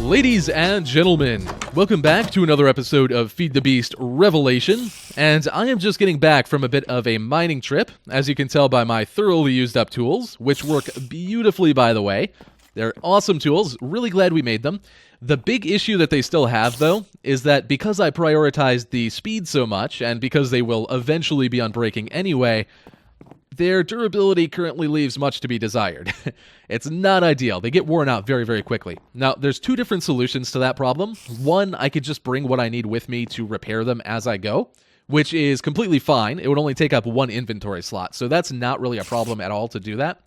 Ladies and gentlemen, welcome back to another episode of Feed the Beast Revelation, and I am just getting back from a bit of a mining trip, as you can tell by my thoroughly used up tools, which work beautifully by the way. They're awesome tools, really glad we made them. The big issue that they still have though, is that because I prioritized the speed so much, and because they will eventually be unbreaking anyway, their durability currently leaves much to be desired. It's not ideal. They get worn out very, very quickly. Now, there's two different solutions to that problem. One, I could just bring what I need with me to repair them as I go, which is completely fine. It would only take up one inventory slot, so that's not really a problem at all to do that.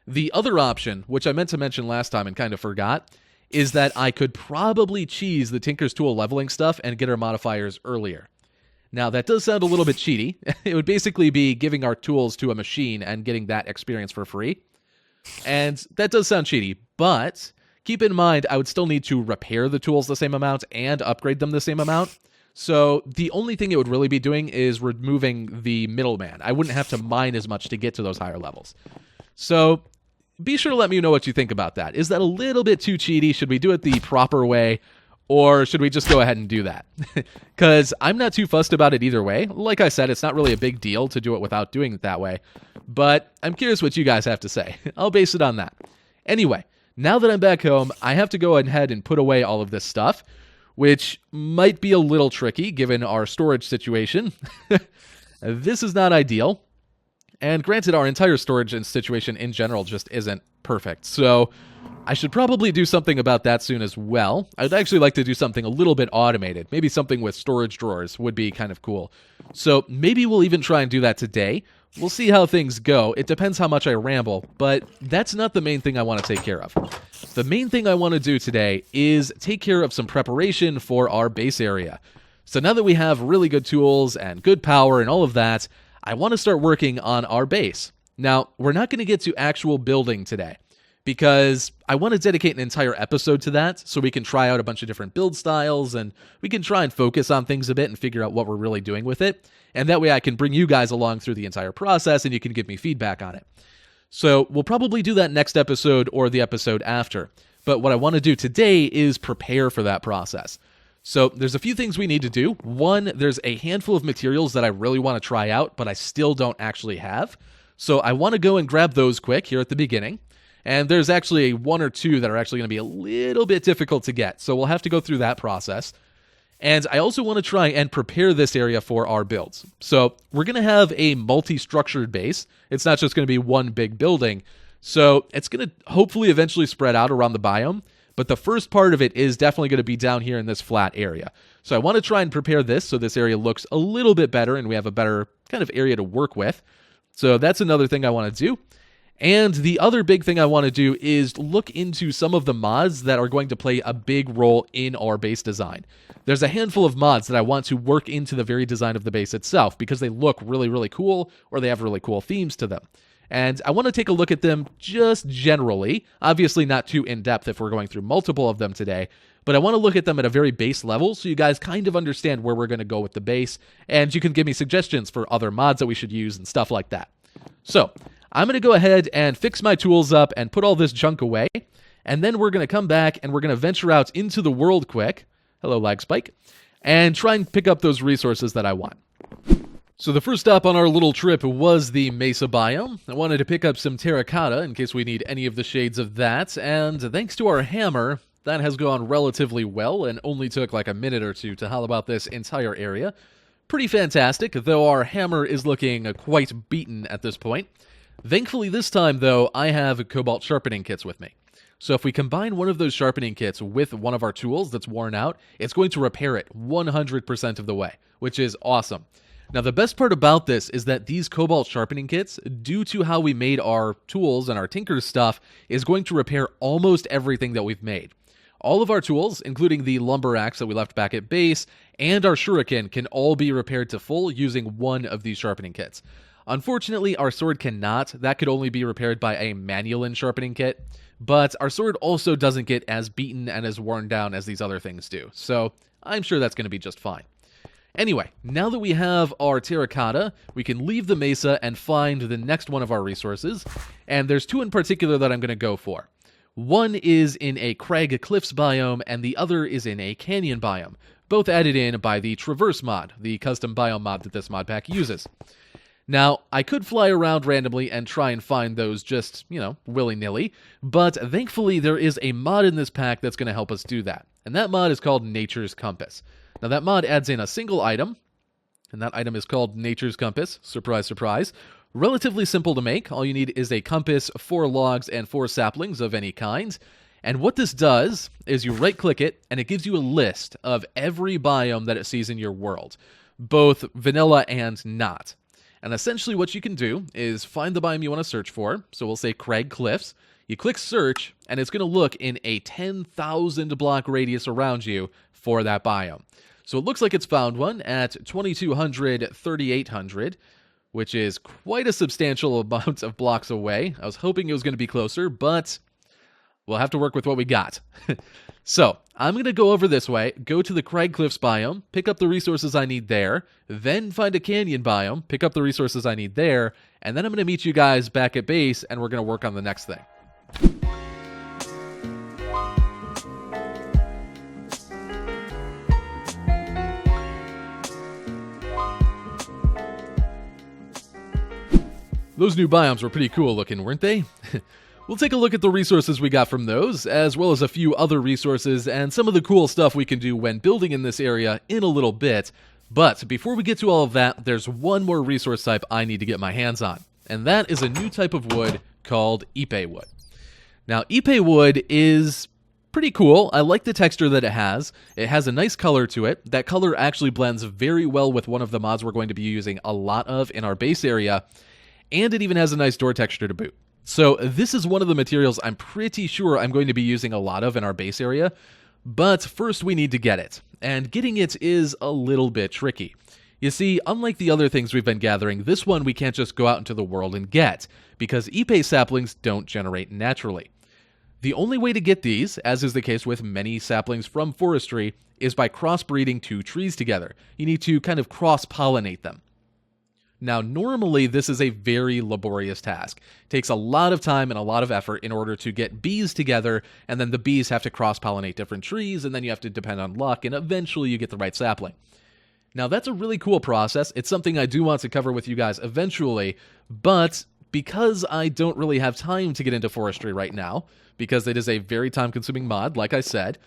The other option, which I meant to mention last time and kind of forgot, is that I could probably cheese the Tinker's Tool leveling stuff and get our modifiers earlier. Now, that does sound a little bit cheaty. It would basically be giving our tools to a machine and getting that experience for free. And that does sound cheaty, but keep in mind, I would still need to repair the tools the same amount and upgrade them the same amount. So the only thing it would really be doing is removing the middleman. I wouldn't have to mine as much to get to those higher levels. So be sure to let me know what you think about that. Is that a little bit too cheaty? Should we do it the proper way? Or should we just go ahead and do that? Because I'm not too fussed about it either way. Like I said, it's not really a big deal to do it without doing it that way. But I'm curious what you guys have to say. I'll base it on that. Anyway, now that I'm back home, I have to go ahead and put away all of this stuff, which might be a little tricky given our storage situation. This is not ideal. And granted, our entire storage situation in general just isn't perfect. So I should probably do something about that soon as well. I'd actually like to do something a little bit automated. Maybe something with storage drawers would be kind of cool. So maybe we'll even try and do that today. We'll see how things go. It depends how much I ramble, but that's not the main thing I want to take care of. The main thing I want to do today is take care of some preparation for our base area. So now that we have really good tools and good power and all of that, I want to start working on our base. Now, we're not going to get to actual building today, because I want to dedicate an entire episode to that so we can try out a bunch of different build styles and we can try and focus on things a bit and figure out what we're really doing with it. And that way I can bring you guys along through the entire process and you can give me feedback on it. So we'll probably do that next episode or the episode after. But what I want to do today is prepare for that process. So there's a few things we need to do. One, there's a handful of materials that I really want to try out, but I still don't actually have. So I want to go and grab those quick here at the beginning. And there's actually one or two that are actually going to be a little bit difficult to get. So we'll have to go through that process. And I also want to try and prepare this area for our builds. So we're going to have a multi-structured base. It's not just going to be one big building. So it's going to hopefully eventually spread out around the biome. But the first part of it is definitely going to be down here in this flat area. So I want to try and prepare this so this area looks a little bit better and we have a better kind of area to work with. So that's another thing I want to do. And the other big thing I want to do is look into some of the mods that are going to play a big role in our base design. There's a handful of mods that I want to work into the very design of the base itself because they look really, really cool or they have really cool themes to them. And I want to take a look at them just generally, obviously not too in-depth if we're going through multiple of them today, but I want to look at them at a very base level so you guys kind of understand where we're going to go with the base, and you can give me suggestions for other mods that we should use and stuff like that. So I'm going to go ahead and fix my tools up and put all this junk away, and then we're going to come back and we're going to venture out into the world quick, hello lag spike, and try and pick up those resources that I want. So the first stop on our little trip was the Mesa biome. I wanted to pick up some terracotta in case we need any of the shades of that, and thanks to our hammer, that has gone relatively well and only took like a minute or two to haul about this entire area. Pretty fantastic, though our hammer is looking quite beaten at this point. Thankfully this time, though, I have Cobalt sharpening kits with me. So if we combine one of those sharpening kits with one of our tools that's worn out, it's going to repair it 100% of the way, which is awesome. Now, the best part about this is that these Cobalt sharpening kits, due to how we made our tools and our Tinker's stuff, is going to repair almost everything that we've made. All of our tools, including the lumber axe that we left back at base, and our shuriken can all be repaired to full using one of these sharpening kits. Unfortunately, our sword cannot. That could only be repaired by a manual sharpening kit, but our sword also doesn't get as beaten and as worn down as these other things do, so I'm sure that's going to be just fine. Anyway, now that we have our terracotta, we can leave the mesa and find the next one of our resources, and there's two in particular that I'm going to go for. One is in a crag cliffs biome, and the other is in a canyon biome, both added in by the Traverse mod, the custom biome mod that this mod pack uses. Now, I could fly around randomly and try and find those just, willy-nilly, but thankfully there is a mod in this pack that's going to help us do that, and that mod is called Nature's Compass. Now, that mod adds in a single item, and that item is called Nature's Compass. Surprise, surprise. Relatively simple to make. All you need is a compass, 4 logs, and 4 saplings of any kind. And what this does is you right-click it, and it gives you a list of every biome that it sees in your world, both vanilla and not. And essentially what you can do is find the biome you want to search for. So we'll say Crag Cliffs. You click search, and it's going to look in a 10,000 block radius around you for that biome. So it looks like it's found one at 2200, 3800, which is quite a substantial amount of blocks away. I was hoping it was going to be closer, but we'll have to work with what we got. So I'm going to go over this way, go to the Crag Cliffs biome, pick up the resources I need there, then find a canyon biome, pick up the resources I need there, and then I'm going to meet you guys back at base, and we're going to work on the next thing. Those new biomes were pretty cool looking, weren't they? We'll take a look at the resources we got from those, as well as a few other resources and some of the cool stuff we can do when building in this area in a little bit. But before we get to all of that, there's one more resource type I need to get my hands on, and that is a new type of wood called Ipe Wood. Now, Ipe Wood is pretty cool. I like the texture that it has. It has a nice color to it. That color actually blends very well with one of the mods we're going to be using a lot of in our base area, and it even has a nice door texture to boot. So this is one of the materials I'm pretty sure I'm going to be using a lot of in our base area, but first we need to get it, and getting it is a little bit tricky. You see, unlike the other things we've been gathering, this one we can't just go out into the world and get, because Ipe saplings don't generate naturally. The only way to get these, as is the case with many saplings from forestry, is by crossbreeding 2 trees together. You need to kind of cross-pollinate them. Now, normally, this is a very laborious task. It takes a lot of time and a lot of effort in order to get bees together, and then the bees have to cross-pollinate different trees, and then you have to depend on luck, and eventually you get the right sapling. Now, that's a really cool process. It's something I do want to cover with you guys eventually, but because I don't really have time to get into forestry right now, because it is a very time-consuming mod, like I said,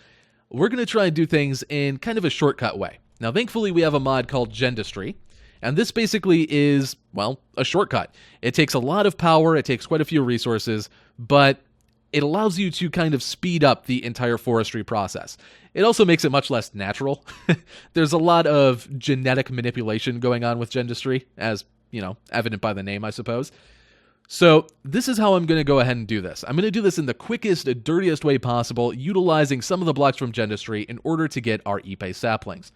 we're going to try and do things in kind of a shortcut way. Now, thankfully, we have a mod called Gendustry, and this basically is, well, a shortcut. It takes a lot of power, it takes quite a few resources, but it allows you to kind of speed up the entire forestry process. It also makes it much less natural. There's a lot of genetic manipulation going on with Gendustry, as, evident by the name, I suppose. So this is how I'm going to go ahead and do this. I'm going to do this in the quickest, dirtiest way possible, utilizing some of the blocks from Gendustry in order to get our Ipe saplings.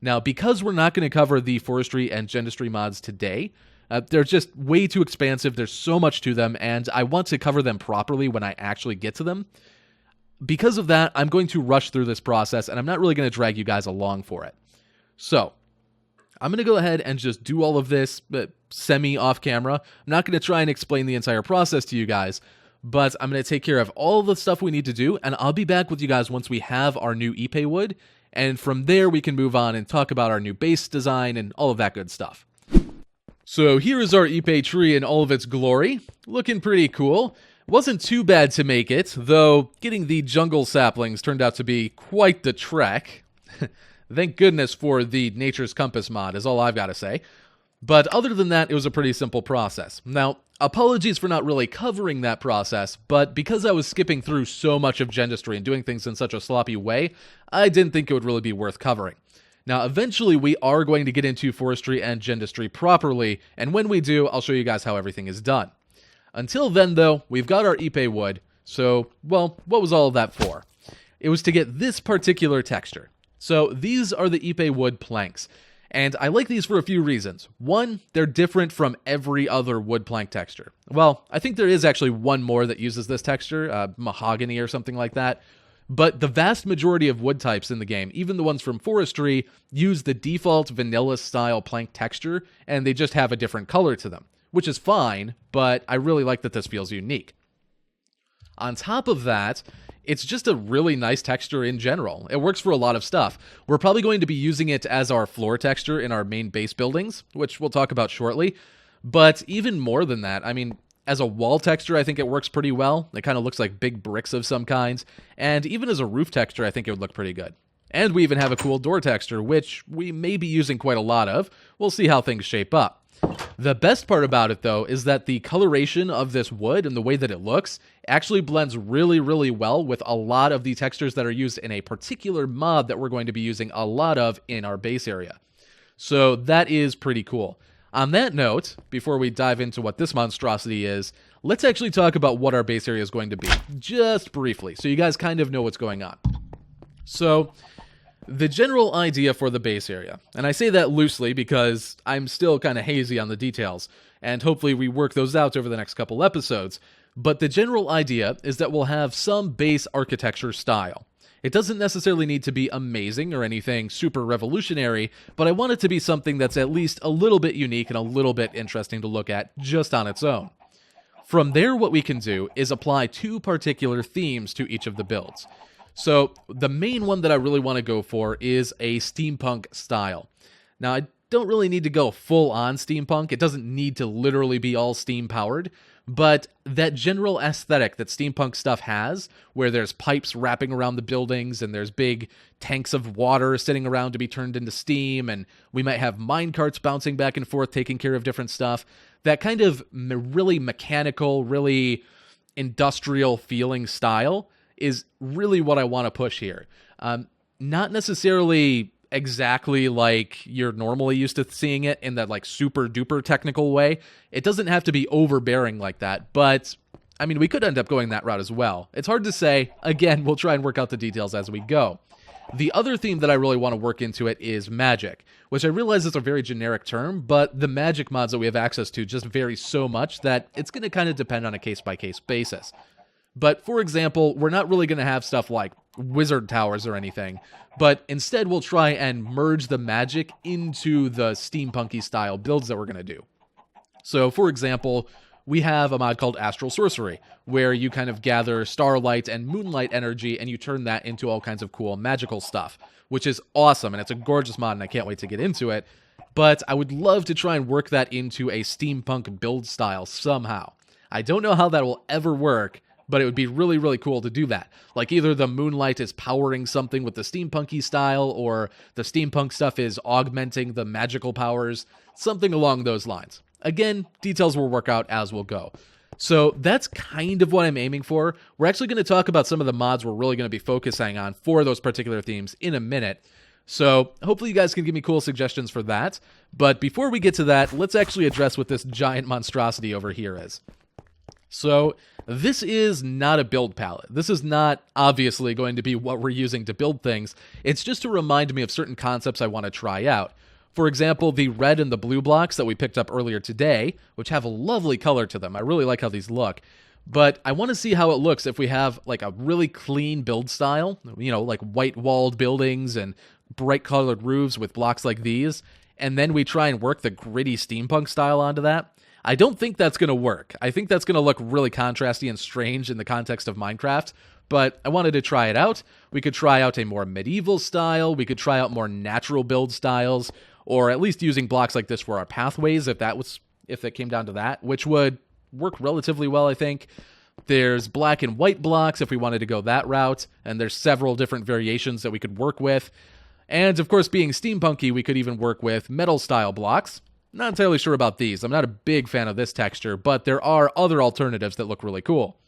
Now, because we're not going to cover the forestry and Gendustry mods today, they're just way too expansive, there's so much to them, and I want to cover them properly when I actually get to them. Because of that, I'm going to rush through this process, and I'm not really going to drag you guys along for it. So, I'm going to go ahead and just do all of this semi-off camera. I'm not going to try and explain the entire process to you guys, but I'm going to take care of all the stuff we need to do, and I'll be back with you guys once we have our new Ipe Wood, and from there we can move on and talk about our new base design and all of that good stuff. So here is our Ipe tree in all of its glory. Looking pretty cool. Wasn't too bad to make it, though getting the jungle saplings turned out to be quite the trek. Thank goodness for the Nature's Compass mod is all I've got to say. But other than that, it was a pretty simple process. Now, apologies for not really covering that process, but because I was skipping through so much of Gendustry and doing things in such a sloppy way, I didn't think it would really be worth covering. Now, eventually, we are going to get into forestry and Gendustry properly, and when we do, I'll show you guys how everything is done. Until then, though, we've got our Ipe Wood, so, well, what was all of that for? It was to get this particular texture. So, these are the Ipe Wood Planks. And I like these for a few reasons. One, they're different from every other wood plank texture. Well, I think there is actually one more that uses this texture, mahogany or something like that. But the vast majority of wood types in the game, even the ones from forestry, use the default vanilla-style plank texture, and they just have a different color to them, which is fine, but I really like that this feels unique. On top of that, it's just a really nice texture in general. It works for a lot of stuff. We're probably going to be using it as our floor texture in our main base buildings, which we'll talk about shortly. But even more than that, I mean, as a wall texture, I think it works pretty well. It kind of looks like big bricks of some kinds. And even as a roof texture, I think it would look pretty good. And we even have a cool door texture, which we may be using quite a lot of. We'll see how things shape up. The best part about it, though, is that the coloration of this wood and the way that it looks actually blends really, really well with a lot of the textures that are used in a particular mod that we're going to be using a lot of in our base area. So that is pretty cool. On that note, before we dive into what this monstrosity is, let's actually talk about what our base area is going to be, just briefly, so you guys kind of know what's going on. So, the general idea for the base area, and I say that loosely because I'm still kind of hazy on the details, and hopefully we work those out over the next couple episodes, but the general idea is that we'll have some base architecture style. It doesn't necessarily need to be amazing or anything super revolutionary, but I want it to be something that's at least a little bit unique and a little bit interesting to look at just on its own. From there, what we can do is apply two particular themes to each of the builds. So the main one that I really want to go for is a steampunk style. Now, I don't really need to go full on steampunk. It doesn't need to literally be all steam powered, but that general aesthetic that steampunk stuff has, where there's pipes wrapping around the buildings and there's big tanks of water sitting around to be turned into steam, and we might have minecarts bouncing back and forth taking care of different stuff, that kind of really mechanical, really industrial feeling style is really what I want to push here. Not necessarily exactly like you're normally used to seeing it in that like super duper technical way. It doesn't have to be overbearing like that, but I mean, we could end up going that route as well. It's hard to say. Again, we'll try and work out the details as we go. The other theme that I really want to work into it is magic, which I realize is a very generic term, but the magic mods that we have access to just vary so much that it's going to kind of depend on a case-by-case basis. But, for example, we're not really going to have stuff like wizard towers or anything, but instead we'll try and merge the magic into the steampunky style builds that we're going to do. So, for example, we have a mod called Astral Sorcery, where you kind of gather starlight and moonlight energy and you turn that into all kinds of cool magical stuff, which is awesome, and it's a gorgeous mod and I can't wait to get into it. But I would love to try and work that into a steampunk build style somehow. I don't know how that will ever work, but it would be really, really cool to do that. Like either the moonlight is powering something with the steampunky style, or the steampunk stuff is augmenting the magical powers, something along those lines. Again, details will work out as we'll go. So that's kind of what I'm aiming for. We're actually going to talk about some of the mods we're really going to be focusing on for those particular themes in a minute. So hopefully you guys can give me cool suggestions for that. But before we get to that, let's actually address what this giant monstrosity over here is. So this is not a build palette. This is not obviously going to be what we're using to build things. It's just to remind me of certain concepts I want to try out. For example, the red and the blue blocks that we picked up earlier today, which have a lovely color to them. I really like how these look. But I want to see how it looks if we have like a really clean build style, you know, like white-walled buildings and bright-colored roofs with blocks like these, and then we try and work the gritty steampunk style onto that. I don't think that's going to work. I think that's going to look really contrasty and strange in the context of Minecraft, but I wanted to try it out. We could try out a more medieval style. We could try out more natural build styles, or at least using blocks like this for our pathways if it came down to that, which would work relatively well, I think. There's black and white blocks if we wanted to go that route, and there's several different variations that we could work with. And of course, being steampunky, we could even work with metal style blocks. Not entirely sure about these. I'm not a big fan of this texture, but there are other alternatives that look really cool.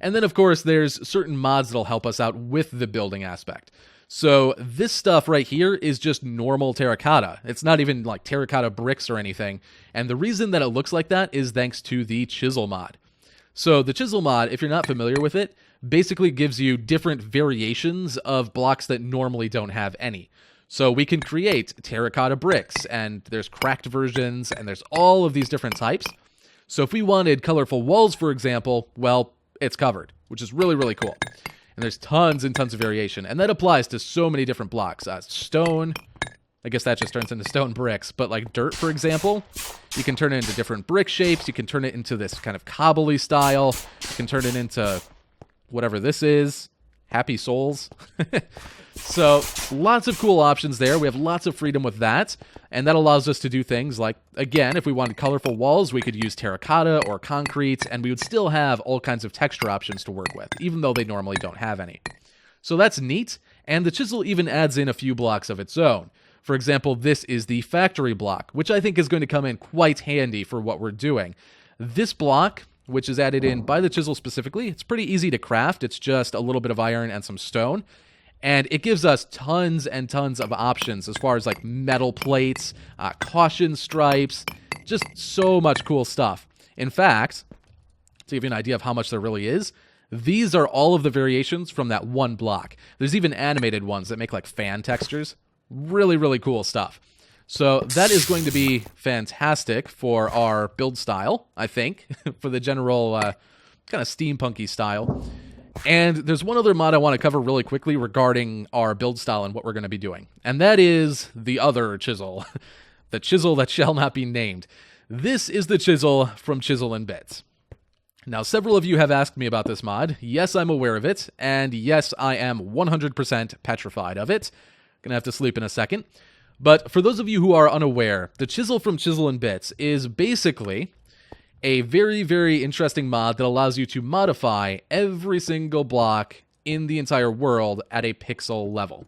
And then, of course, there's certain mods that'll help us out with the building aspect. So this stuff right here is just normal terracotta. It's not even like terracotta bricks or anything. And the reason that it looks like that is thanks to the Chisel Mod. So the Chisel Mod, if you're not familiar with it, basically gives you different variations of blocks that normally don't have any. So we can create terracotta bricks, and there's cracked versions, and there's all of these different types. So if we wanted colorful walls, for example, well, it's covered, which is really, really cool. And there's tons and tons of variation, and that applies to so many different blocks. Stone, I guess that just turns into stone bricks. But like dirt, for example, you can turn it into different brick shapes. You can turn it into this kind of cobbly style. You can turn it into whatever this is. Happy souls. So lots of cool options there. We have lots of freedom with that. And that allows us to do things like, again, if we wanted colorful walls, we could use terracotta or concrete, and we would still have all kinds of texture options to work with, even though they normally don't have any. So that's neat. And the chisel even adds in a few blocks of its own. For example, this is the factory block, which I think is going to come in quite handy for what we're doing. This block, which is added in by the chisel specifically, it's pretty easy to craft. It's just a little bit of iron and some stone. And it gives us tons and tons of options as far as like metal plates, caution stripes, just so much cool stuff. In fact, to give you an idea of how much there really is, these are all of the variations from that one block. There's even animated ones that make like fan textures. Really, really cool stuff. So that is going to be fantastic for our build style, I think, for the general kind of steampunky style. And there's one other mod I want to cover really quickly regarding our build style and what we're going to be doing. And that is the other chisel. The chisel that shall not be named. This is the chisel from Chisel and Bits. Now, several of you have asked me about this mod. Yes, I'm aware of it. And yes, I am 100% petrified of it. Gonna have to sleep in a second. But for those of you who are unaware, the chisel from Chisel and Bits is basically a very, very interesting mod that allows you to modify every single block in the entire world at a pixel level.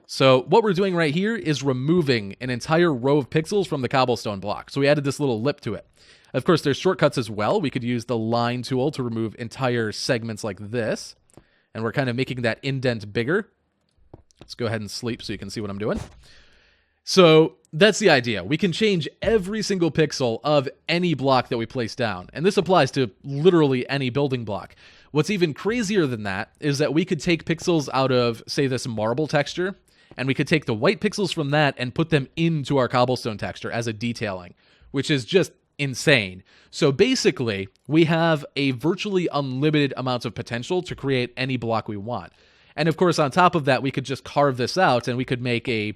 So what we're doing right here is removing an entire row of pixels from the cobblestone block. So we added this little lip to it. Of course, there's shortcuts as well. We could use the line tool to remove entire segments like this. And we're kind of making that indent bigger. Let's go ahead and sleep so you can see what I'm doing. So that's the idea. We can change every single pixel of any block that we place down. And this applies to literally any building block. What's even crazier than that is that we could take pixels out of, say, this marble texture, and we could take the white pixels from that and put them into our cobblestone texture as a detailing, which is just insane. So basically, we have a virtually unlimited amount of potential to create any block we want. And of course, on top of that, we could just carve this out and we could make a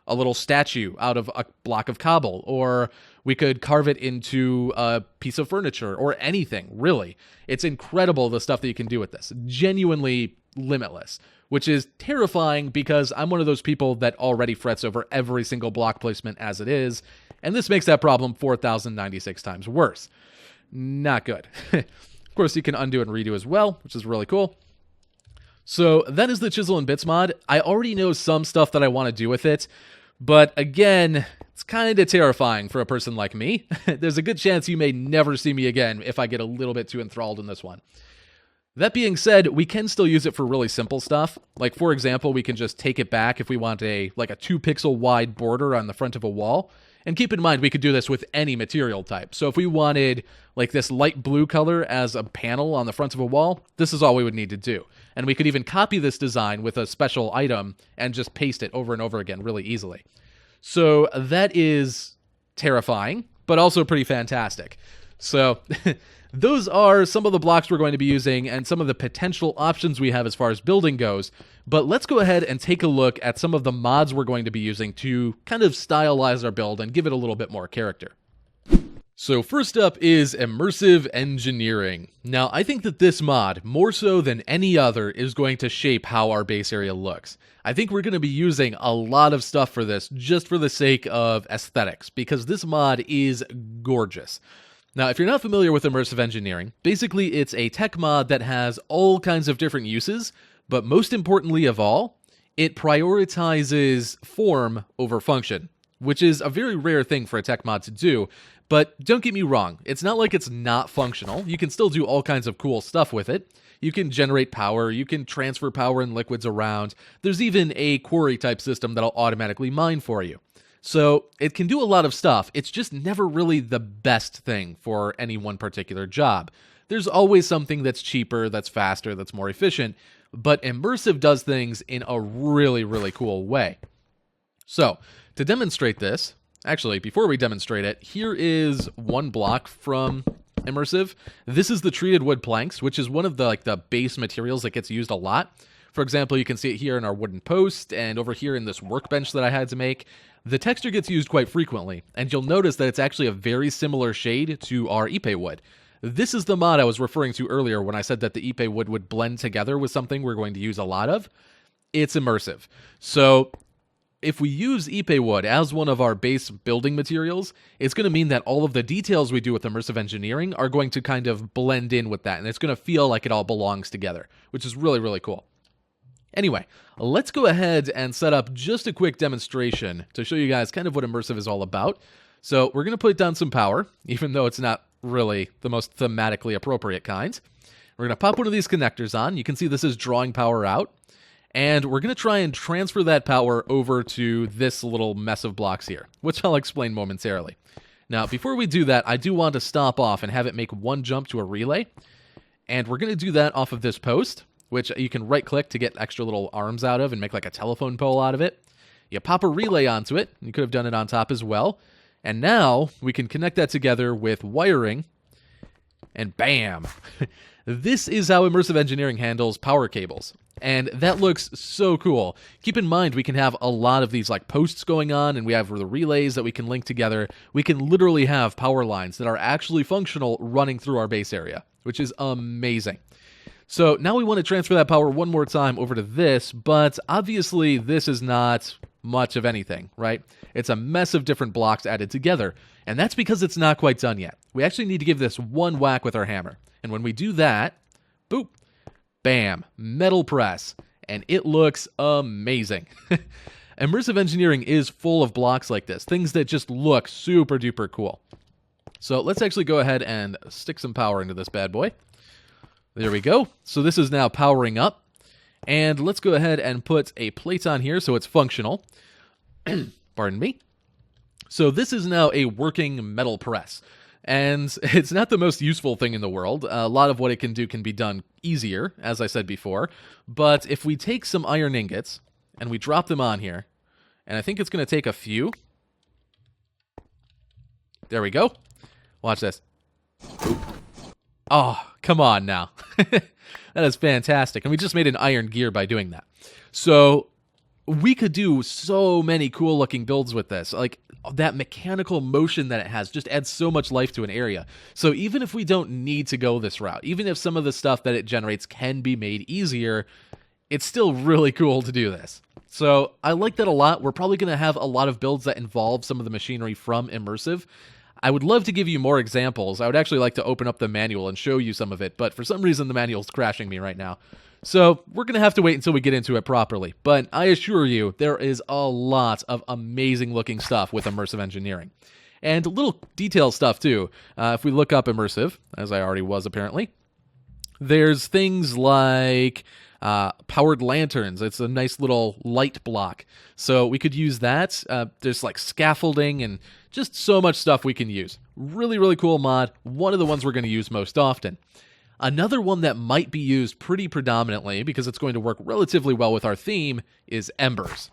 little statue out of a block of cobble, or we could carve it into a piece of furniture or anything, really. It's incredible the stuff that you can do with this. Genuinely limitless, which is terrifying because I'm one of those people that already frets over every single block placement as it is, and this makes that problem 4,096 times worse. Not good. Of course, you can undo and redo as well, which is really cool. So that is the Chisel and Bits mod. I already know some stuff that I want to do with it, but again, it's kind of terrifying for a person like me. There's a good chance you may never see me again if I get a little bit too enthralled in this one. That being said, we can still use it for really simple stuff. Like, for example, we can just take it back if we want a 2-pixel wide border on the front of a wall. And keep in mind, we could do this with any material type. So if we wanted like this light blue color as a panel on the front of a wall, this is all we would need to do. And we could even copy this design with a special item and just paste it over and over again really easily. So that is terrifying, but also pretty fantastic. So those are some of the blocks we're going to be using and some of the potential options we have as far as building goes. But let's go ahead and take a look at some of the mods we're going to be using to kind of stylize our build and give it a little bit more character. So first up is Immersive Engineering. Now, I think that this mod, more so than any other, is going to shape how our base area looks. I think we're going to be using a lot of stuff for this just for the sake of aesthetics, because this mod is gorgeous. Now, if you're not familiar with Immersive Engineering, basically it's a tech mod that has all kinds of different uses, but most importantly of all, it prioritizes form over function, which is a very rare thing for a tech mod to do. But don't get me wrong, it's not like it's not functional. You can still do all kinds of cool stuff with it. You can generate power, you can transfer power and liquids around. There's even a quarry type system that'll automatically mine for you. So it can do a lot of stuff, it's just never really the best thing for any one particular job. There's always something that's cheaper, that's faster, that's more efficient, but Immersive does things in a really, really cool way. So, to demonstrate this, actually, before we demonstrate it, here is one block from Immersive. This is the treated wood planks, which is one of the base materials that gets used a lot. For example, you can see it here in our wooden post and over here in this workbench that I had to make. The texture gets used quite frequently, and you'll notice that it's actually a very similar shade to our Ipe Wood. This is the mod I was referring to earlier when I said that the Ipe Wood would blend together with something we're going to use a lot of. It's immersive. So if we use Ipe Wood as one of our base building materials, it's going to mean that all of the details we do with immersive engineering are going to kind of blend in with that, and it's going to feel like it all belongs together, which is really, really cool. Anyway, let's go ahead and set up just a quick demonstration to show you guys kind of what immersive is all about. So we're going to put down some power, even though it's not really the most thematically appropriate kind. We're going to pop one of these connectors on. You can see this is drawing power out. And we're going to try and transfer that power over to this little mess of blocks here, which I'll explain momentarily. Now, before we do that, I do want to stop off and have it make one jump to a relay. And we're going to do that off of this post, which you can right-click to get extra little arms out of and make like a telephone pole out of it. You pop a relay onto it. You could have done it on top as well. And now we can connect that together with wiring. And bam! This is how Immersive Engineering handles power cables. And that looks so cool. Keep in mind, we can have a lot of these like posts going on, and we have the relays that we can link together. We can literally have power lines that are actually functional running through our base area, which is amazing. So now we want to transfer that power one more time over to this, but obviously this is not much of anything, right? It's a mess of different blocks added together, and that's because it's not quite done yet. We actually need to give this one whack with our hammer. And when we do that, boop, bam, metal press, and it looks amazing. Immersive engineering is full of blocks like this, things that just look super duper cool. So let's actually go ahead and stick some power into this bad boy. There we go. So this is now powering up. And let's go ahead and put a plate on here so it's functional. Pardon me. So this is now a working metal press. And it's not the most useful thing in the world. A lot of what it can do can be done easier, as I said before. But if we take some iron ingots and we drop them on here, and I think it's going to take a few. There we go. Watch this. Oop. Oh, come on now. That is fantastic. And we just made an iron gear by doing that. So we could do so many cool looking builds with this. Like that mechanical motion that it has just adds so much life to an area. So even if we don't need to go this route, even if some of the stuff that it generates can be made easier, it's still really cool to do this. So I like that a lot. We're probably going to have a lot of builds that involve some of the machinery from Immersive. I would love to give you more examples. I would actually like to open up the manual and show you some of it, but for some reason the manual's crashing me right now. So we're going to have to wait until we get into it properly. But I assure you, there is a lot of amazing looking stuff with Immersive Engineering. And little detail stuff too. If we look up Immersive, as I already was apparently, there's things like powered lanterns. It's a nice little light block. So we could use that. There's like scaffolding and just so much stuff we can use. Really, really cool mod. One of the ones we're going to use most often. Another one that might be used pretty predominantly, because it's going to work relatively well with our theme, is Embers.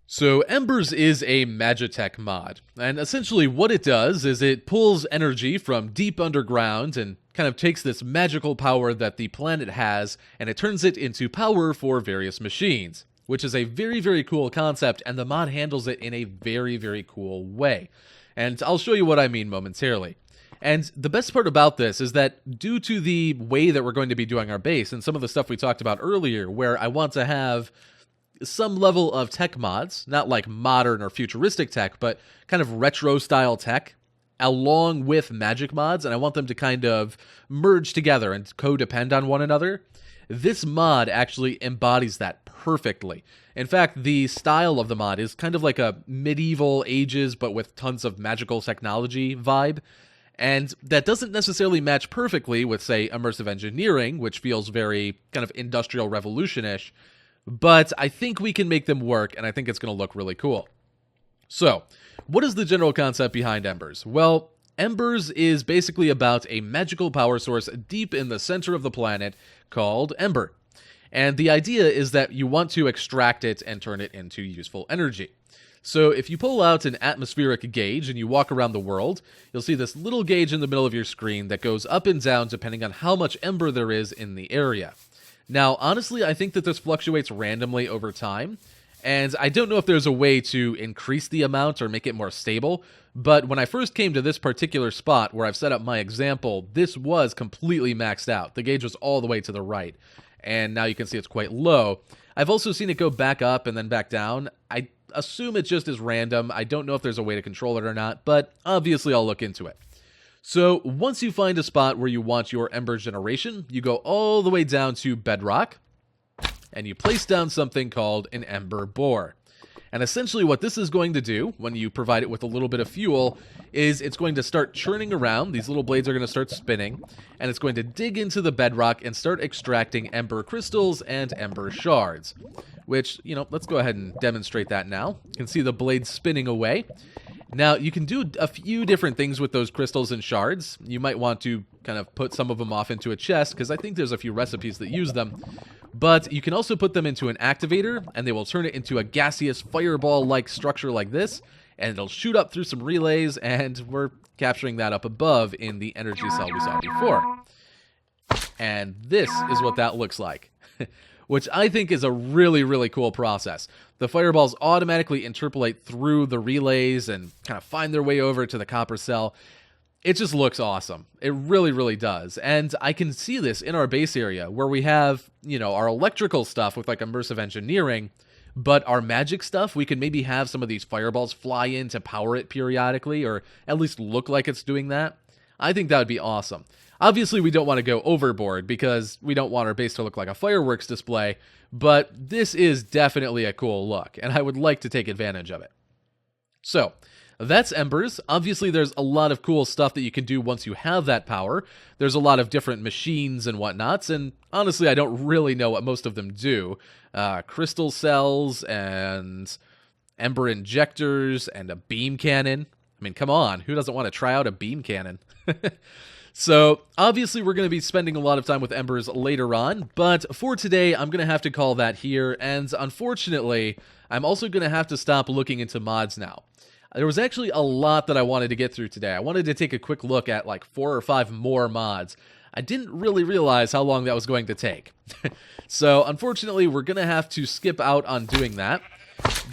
So Embers is a Magitech mod, and essentially what it does is it pulls energy from deep underground and kind of takes this magical power that the planet has, and it turns it into power for various machines, which is a very, very cool concept, and the mod handles it in a very, very cool way. And I'll show you what I mean momentarily. And the best part about this is that due to the way that we're going to be doing our base and some of the stuff we talked about earlier, where I want to have some level of tech mods, not like modern or futuristic tech, but kind of retro style tech, along with magic mods, and I want them to kind of merge together and codepend on one another. This mod actually embodies that perfectly. In fact, the style of the mod is kind of like a medieval ages, but with tons of magical technology vibe. And that doesn't necessarily match perfectly with, say, Immersive Engineering, which feels very kind of Industrial Revolution-ish, but I think we can make them work, and I think it's going to look really cool. So, what is the general concept behind Embers? Well, Embers is basically about a magical power source deep in the center of the planet called Ember. And the idea is that you want to extract it and turn it into useful energy. So if you pull out an atmospheric gauge and you walk around the world, you'll see this little gauge in the middle of your screen that goes up and down depending on how much ember there is in the area. Now, honestly, I think that this fluctuates randomly over time, and I don't know if there's a way to increase the amount or make it more stable, but when I first came to this particular spot where I've set up my example, this was completely maxed out. The gauge was all the way to the right, and now you can see it's quite low. I've also seen it go back up and then back down. I assume it just is random. I don't know if there's a way to control it or not, but obviously I'll look into it. So once you find a spot where you want your ember generation, you go all the way down to bedrock, and you place down something called an Ember Borer. And essentially what this is going to do, when you provide it with a little bit of fuel, is it's going to start churning around. These little blades are going to start spinning, and it's going to dig into the bedrock and start extracting ember crystals and ember shards. Which, let's go ahead and demonstrate that now. You can see the blades spinning away. Now, you can do a few different things with those crystals and shards. You might want to kind of put some of them off into a chest, because I think there's a few recipes that use them. But you can also put them into an activator, and they will turn it into a gaseous fireball-like structure like this, and it'll shoot up through some relays, and we're capturing that up above in the energy cell we saw before. And this is what that looks like, which I think is a really, really cool process. The fireballs automatically interpolate through the relays and kind of find their way over to the copper cell. It just looks awesome. It really, really does. And I can see this in our base area where we have, our electrical stuff with like Immersive Engineering, but our magic stuff, we can maybe have some of these fireballs fly in to power it periodically, or at least look like it's doing that. I think that would be awesome. Obviously, we don't want to go overboard because we don't want our base to look like a fireworks display, but this is definitely a cool look, and I would like to take advantage of it. So, that's Embers. Obviously, there's a lot of cool stuff that you can do once you have that power. There's a lot of different machines and whatnots, and honestly, I don't really know what most of them do. Crystal cells and ember injectors and a beam cannon. I mean, come on, who doesn't want to try out a beam cannon? So, obviously, we're going to be spending a lot of time with Embers later on, but for today, I'm going to have to call that here, and unfortunately, I'm also going to have to stop looking into mods now. There was actually a lot that I wanted to get through today. I wanted to take a quick look at like 4 or 5 more mods. I didn't really realize how long that was going to take. So, unfortunately, we're going to have to skip out on doing that.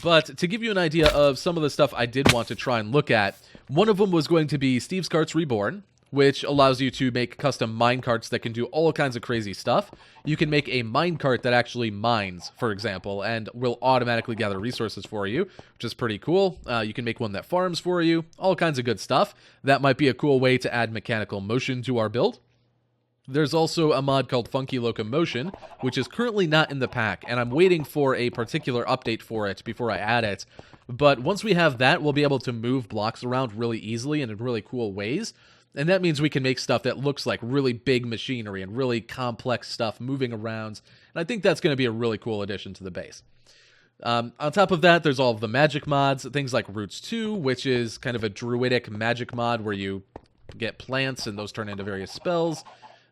But to give you an idea of some of the stuff I did want to try and look at, one of them was going to be Steve's Carts Reborn, which allows you to make custom minecarts that can do all kinds of crazy stuff. You can make a minecart that actually mines, for example, and will automatically gather resources for you, which is pretty cool. You can make one that farms for you, all kinds of good stuff. That might be a cool way to add mechanical motion to our build. There's also a mod called Funky Locomotion, which is currently not in the pack, and I'm waiting for a particular update for it before I add it. But once we have that, we'll be able to move blocks around really easily and in really cool ways. And that means we can make stuff that looks like really big machinery and really complex stuff moving around. And I think that's going to be a really cool addition to the base. On top of that, there's all of the magic mods, things like Roots 2, which is kind of a druidic magic mod where you get plants and those turn into various spells.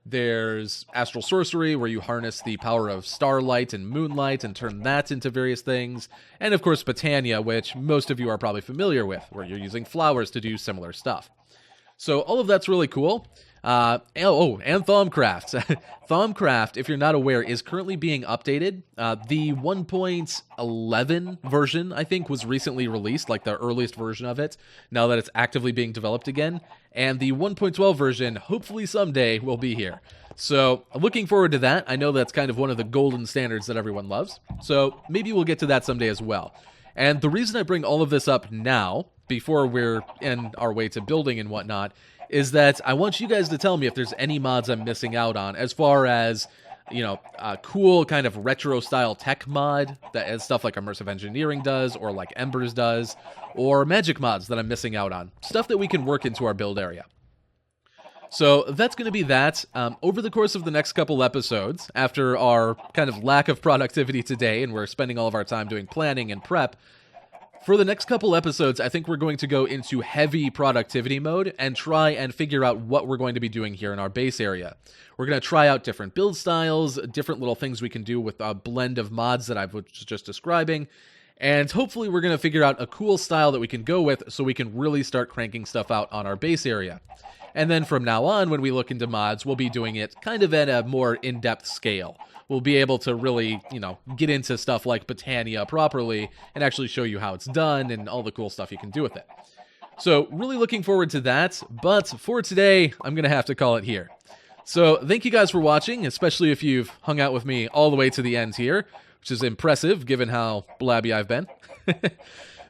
There's Astral Sorcery, where you harness the power of starlight and moonlight and turn that into various things. And of course, Botania, which most of you are probably familiar with, where you're using flowers to do similar stuff. So all of that's really cool. And Thaumcraft. Thaumcraft, if you're not aware, is currently being updated. The 1.11 version, I think, was recently released, like the earliest version of it, now that it's actively being developed again. And the 1.12 version, hopefully someday, will be here. So I'm looking forward to that. I know that's kind of one of the golden standards that everyone loves. So maybe we'll get to that someday as well. And the reason I bring all of this up now, before we're in our way to building and whatnot, is that I want you guys to tell me if there's any mods I'm missing out on as far as, a cool kind of retro-style tech mod that has stuff like Immersive Engineering does, or like Embers does, or magic mods that I'm missing out on. Stuff that we can work into our build area. So that's going to be that. Over the course of the next couple episodes, after our kind of lack of productivity today, and we're spending all of our time doing planning and prep, for the next couple episodes, I think we're going to go into heavy productivity mode and try and figure out what we're going to be doing here in our base area. We're going to try out different build styles, different little things we can do with a blend of mods that I was just describing, and hopefully we're going to figure out a cool style that we can go with so we can really start cranking stuff out on our base area. And then from now on, when we look into mods, we'll be doing it kind of at a more in-depth scale. We'll be able to really, get into stuff like Botania properly and actually show you how it's done and all the cool stuff you can do with it. So really looking forward to that, but for today, I'm going to have to call it here. So thank you guys for watching, especially if you've hung out with me all the way to the end here, which is impressive given how blabby I've been.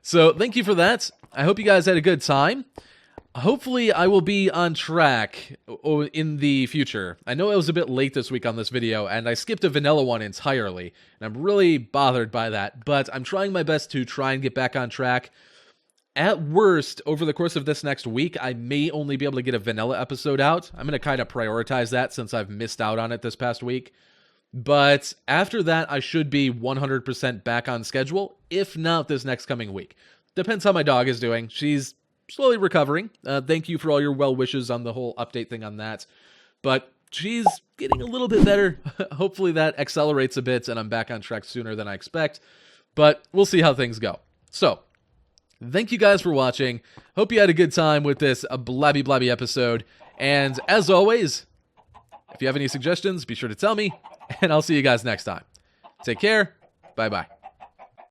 So thank you for that. I hope you guys had a good time. Hopefully I will be on track in the future. I know I was a bit late this week on this video, and I skipped a vanilla one entirely, and I'm really bothered by that, but I'm trying my best to try and get back on track. At worst, over the course of this next week, I may only be able to get a vanilla episode out. I'm going to kind of prioritize that since I've missed out on it this past week. But after that, I should be 100% back on schedule, if not this next coming week. Depends how my dog is doing. She's slowly recovering. Thank you for all your well wishes on the whole update thing on that. But she's getting a little bit better. Hopefully that accelerates a bit and I'm back on track sooner than I expect. But we'll see how things go. So, thank you guys for watching. Hope you had a good time with this blabby episode. And as always, if you have any suggestions, be sure to tell me. And I'll see you guys next time. Take care. Bye-bye.